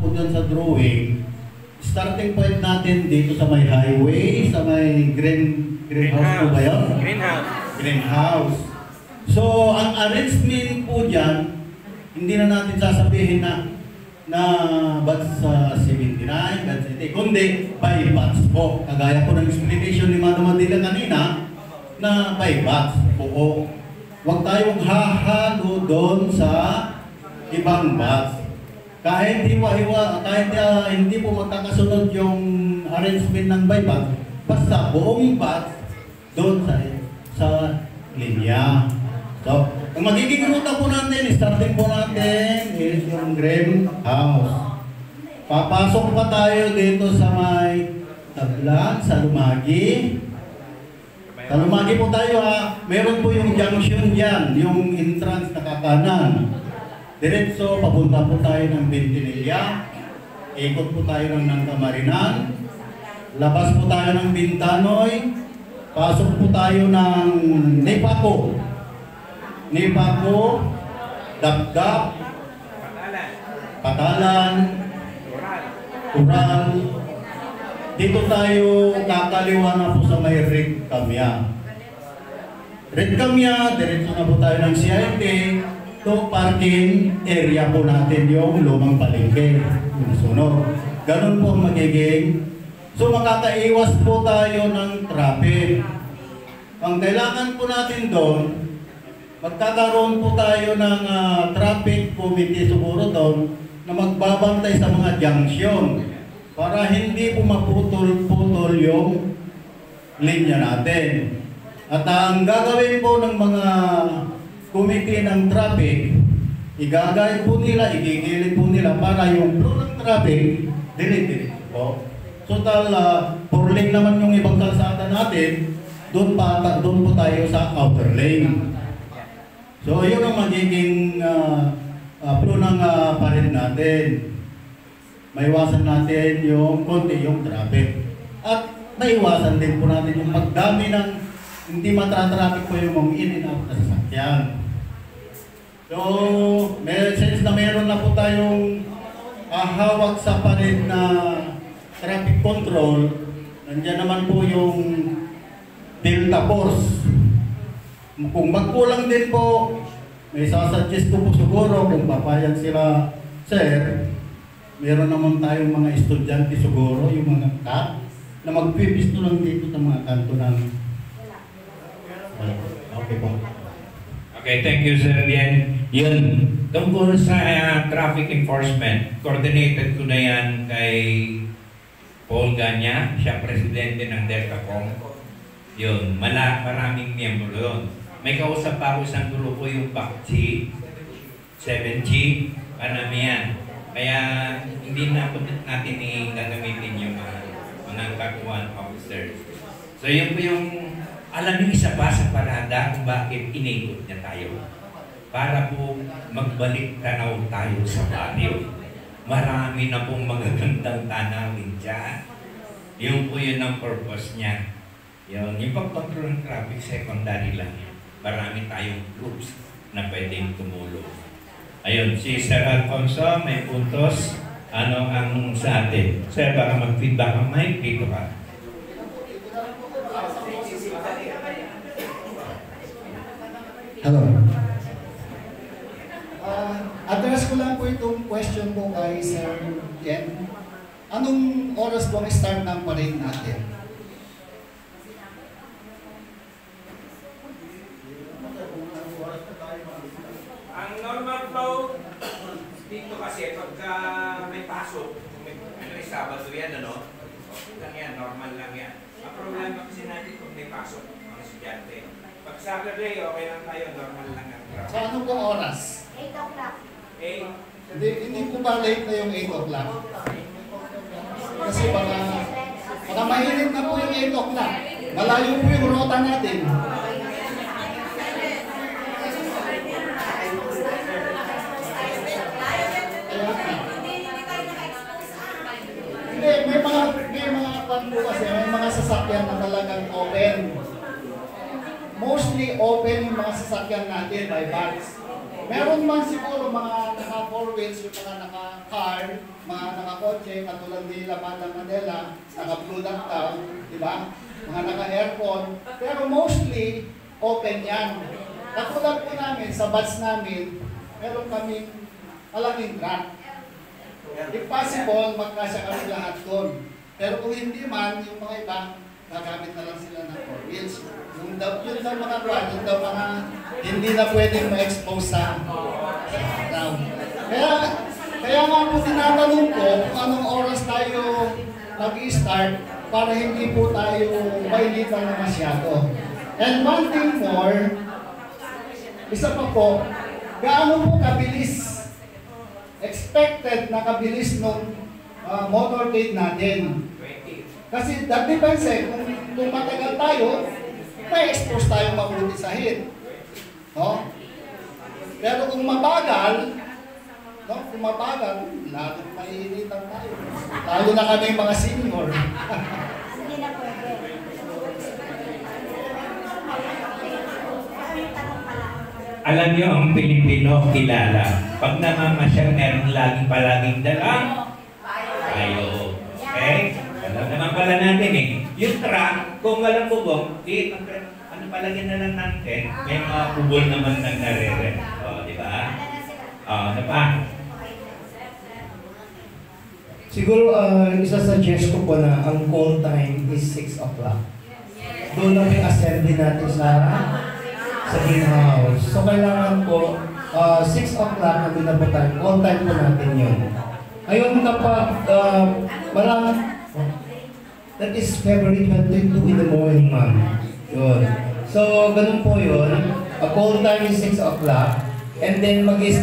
po dyan sa drawing, starting point natin dito sa may highway, sa may greenhouse po ba yun? Greenhouse. So, ang arrangement po dyan, hindi na natin sasabihin na batch 79, batch 80, kundi by batch po. Kagaya po ng explanation ni Madam Adila kanina, na by batch po. Huwag tayong hahalo doon sa ibang batch. Kahit hindi po magkakasunod yung arrangement ng by batch, basta buong batch doon sa linya. So, ang magiging ruta po natin, starting po natin is yung greenhouse. Papasok pa tayo dito sa may Tablan, sa Lumagi. Sa Lumagi po tayo meron po yung junction dyan, yung entrance na kakanan. Diretso, papunta po tayo ng Bentinilla. Ikot po tayo ng Nangkamarinan. Labas po tayo ng Bintanoy. Pasok po tayo ng Nepaco. Dapdap, Patalan, Ural. Dito tayo kakaliwa na po sa may Red Camia. Red Camia, diretso na po tayo ng CIT. To parking area po natin yung lumang palengke. Yung sunod. Ganun po ang magiging. So makakaiwas po tayo ng traffic. Ang kailangan po natin doon, magkakaroon po tayo ng traffic committee siguro doon na magbabantay sa mga junction para hindi po maputol-putol yung linya natin. At ang gagawin po ng mga committee ng traffic, igagay po nila, igigilid po nila para yung flow ng traffic, dire-diretso po. So four lane naman yung ibang kalsada natin, doon po tayo sa outer lane. So, yun ang magiging flow ng pared natin. Maiwasan natin yung konti yung traffic. At naiwasan din po natin yung magdami ng hindi matratraffic po yung mga in and out na sasakyan. So, since na meron na po tayong hawak sa pared na traffic control, nandiyan naman po yung Delta Force. Kung magkulang din po, may sasuggest ko po siguro kung papayag sila, sir, meron naman tayong mga estudyante siguro, yung mga cut, na magpipisto lang dito sa mga kanto ng... Okay po. Okay, thank you, Sir Bien. Yun, tungkol sa traffic enforcement, coordinated ko na yan kay Paul Ganya, siya presidente ng DeltaCom. Yun, maraming miyembro yun. May kausap pa ako isang grupo yung PAC-G, 7G, karamihan. Kaya hindi na po natin gagamitin yung mga katuan officers. So yun po yung, alam niyo isa pa sa parada kung bakit inikot niya tayo. Para po magbalik tanaw tayo sa baryo. Marami na pong magagandang tanawin dyan. Yung po yun ang purpose niya. Yung pag-control ng traffic, secondary lang. Marami tayong groups na pwedeng tumulong. Ayun, si Sir Alfonso, may puntos. Ano ang sa atin? Sir, baka mag-feedback ang mic, dito ka. Hello. Address ko lang po itong question ko kay Sir Ken. Anong oras po ang start ng parade natin? Ang normal flow dito kasi pagka may pasok, may Sabado yan, ano? Lang yan, normal lang yan. Ang problema kasi natin kung may pasok, mga estudyante. Pag Saturday, okay lang tayo, normal lang ang So ano pong oras? 8 o'clock. Hindi po ba late na yung 8 o'clock? Kasi baka mainit na po yung 8 o'clock. Malayo po yung rota natin. Hindi, may mga pan po kasi, may mga sasakyan na talagang open. Mostly open yung mga sasakyan natin by bags. Meron man siguro mga naka 4 wheels, yung mga naka car, mga nakakotse, katulad nila Madam Manila, naka-blue lockdown, di ba? Mga naka-aircon, pero mostly open yan. Katulad po namin, sa batch namin, meron kaming malaking truck. If possible, magkasya kami lahat doon. Pero kung hindi man, yung mga iba, gagamit na lang sila ng 4 wheels. Yung daw mga kwan, yung daw mga hindi na pwedeng ma-expose sa araw. Kaya nga po tinatanong ko kung anong oras tayo mag-i-start para hindi po tayo mailitan na masyado. And one thing more, isa pa po, gaano po kabilis, expected na kabilis nung motorcade natin. Kasi that depends kung matagal tayo, may expose tayo mabuti sa heat. No? Pero kung mabagal, no? Kung mabagal, lalo maiinitan tayo. Lalo na kami mga senior. Hindi na pwede. Alam niyo, ang Pilipino kilala. Pag namamasyal, meron palaging dalang tayo. Okay? Alam naman pala natin eh. Yung truck, kung walang bubong, ano palagyan na lang natin, may mga bubol naman na narere. O, di ba? O, ano pa? Siguro, isa-suggest ko po na ang call time is 6 o'clock. Doon na yung assembly natin sa greenhouse. So, kailangan po, 6 o'clock na doon na po tayo. Call time po natin yun. Ngayon kapag that is February 22 in the morning, ma'am. Yun. So, ganun po yun. A call time is 6 o'clock. And then,